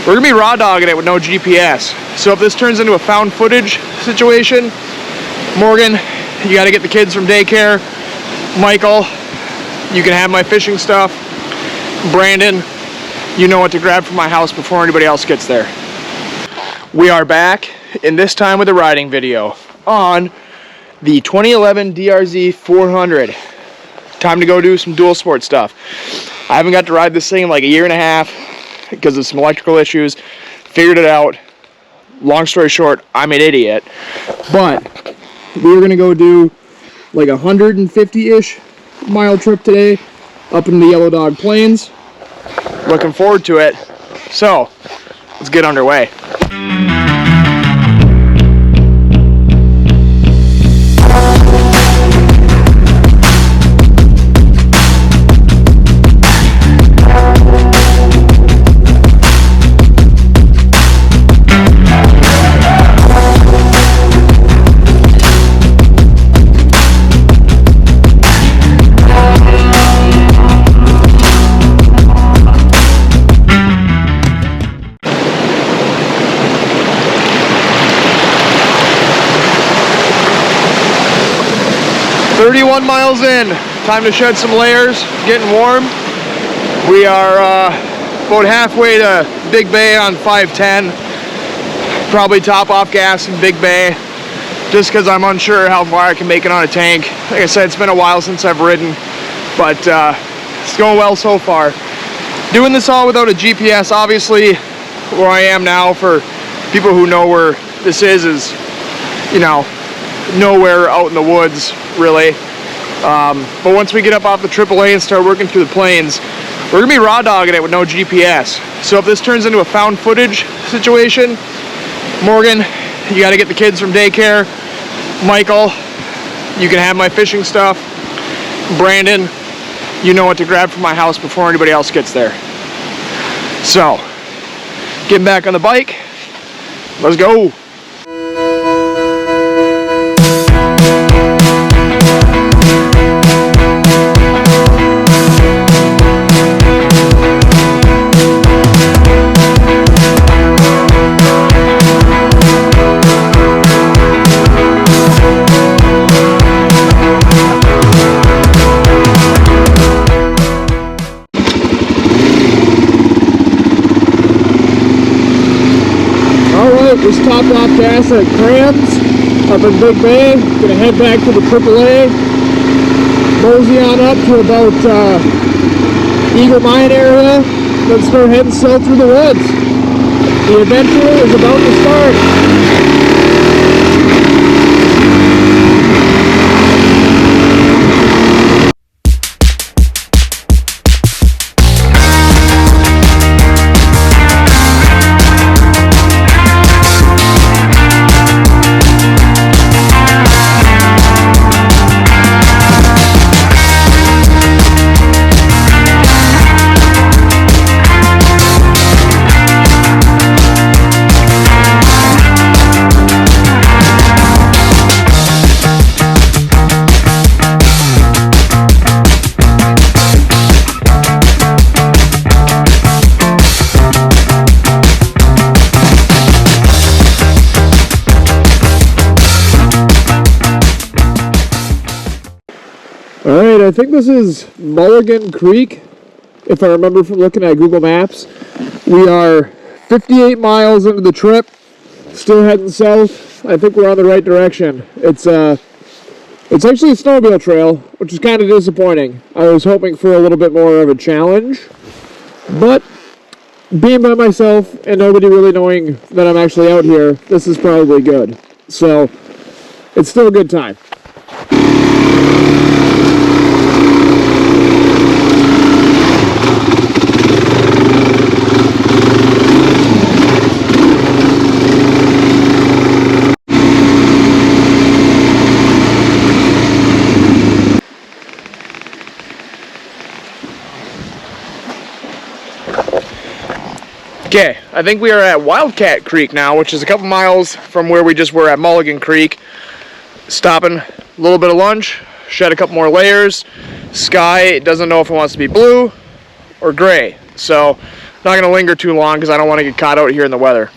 We're gonna be raw dogging it with no GPS. So if this turns into a found footage situation, Morgan, you gotta get the kids from daycare. Michael, you can have my fishing stuff. Brandon, you know what to grab from my house before anybody else gets there. We are back, and this time with a riding video on the 2011 DRZ400. Time to go do some dual sport stuff. I haven't got to ride this thing in like a year and a half because of some electrical issues. Figured it out. Long story short, I'm an idiot. But we were gonna go do like 150-ish mile trip today up in the Yellow Dog Plains. Looking forward to it. So let's get underway. Miles in, time to shed some layers, getting warm. We are about halfway to Big Bay on 510. Probably top off gas in Big Bay, just because I'm unsure how far I can make it on a tank. Like I said, it's been a while since I've ridden, but it's going well so far. Doing this all without a GPS, obviously, where I am now, for people who know where this is, you know, nowhere out in the woods, really. But once we get up off the AAA and start working through the plains, we're gonna be raw dogging it with no GPS. So if this turns into a found footage situation, Morgan, you gotta get the kids from daycare. Michael, you can have my fishing stuff. Brandon, you know what to grab from my house before anybody else gets there. So, getting back on the bike, let's go. Just topped off gas at Crams up in Big Bay. Gonna head back to the AAA. Mosey on up to about Eagle Mine area. Then start heading south through the woods. The adventure is about to start. Alright, I think this is Mulligan Creek, if I remember from looking at Google Maps. We are 58 miles into the trip, still heading south. I think we're on the right direction. It's actually a snowmobile trail, which is kind of disappointing. I was hoping for a little bit more of a challenge, but being by myself and nobody really knowing that I'm actually out here, this is probably good. So, it's still a good time. Okay, I think we are at Wildcat Creek now, which is a couple miles from where we just were at Mulligan Creek. Stopping, a little bit of lunch, shed a couple more layers. Sky doesn't know if it wants to be blue or gray. So Not gonna linger too long because I don't want to get caught out here in the weather.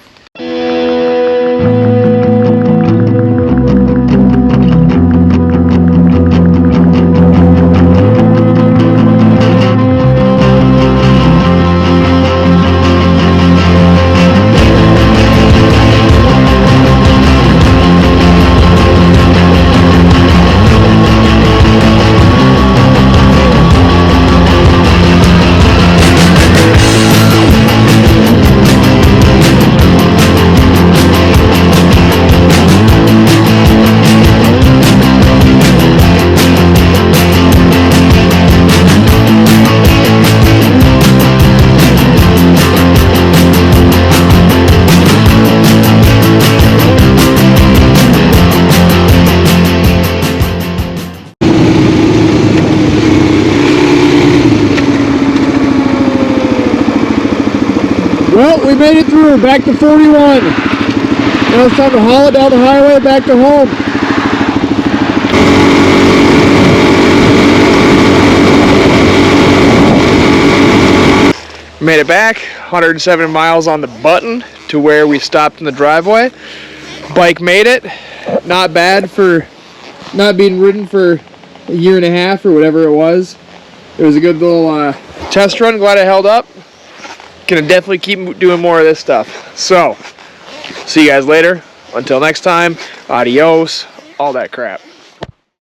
Well, we made it through, back to 41. Now it's time to haul it down the highway back to home. Made it back, 107 miles on the button to where we stopped in the driveway. Bike made it, not bad for not being ridden for a year and a half or whatever it was. It was a good little test run, glad it held up. Gonna definitely keep doing more of this stuff. So, see you guys later. Until next time, adios, all that crap.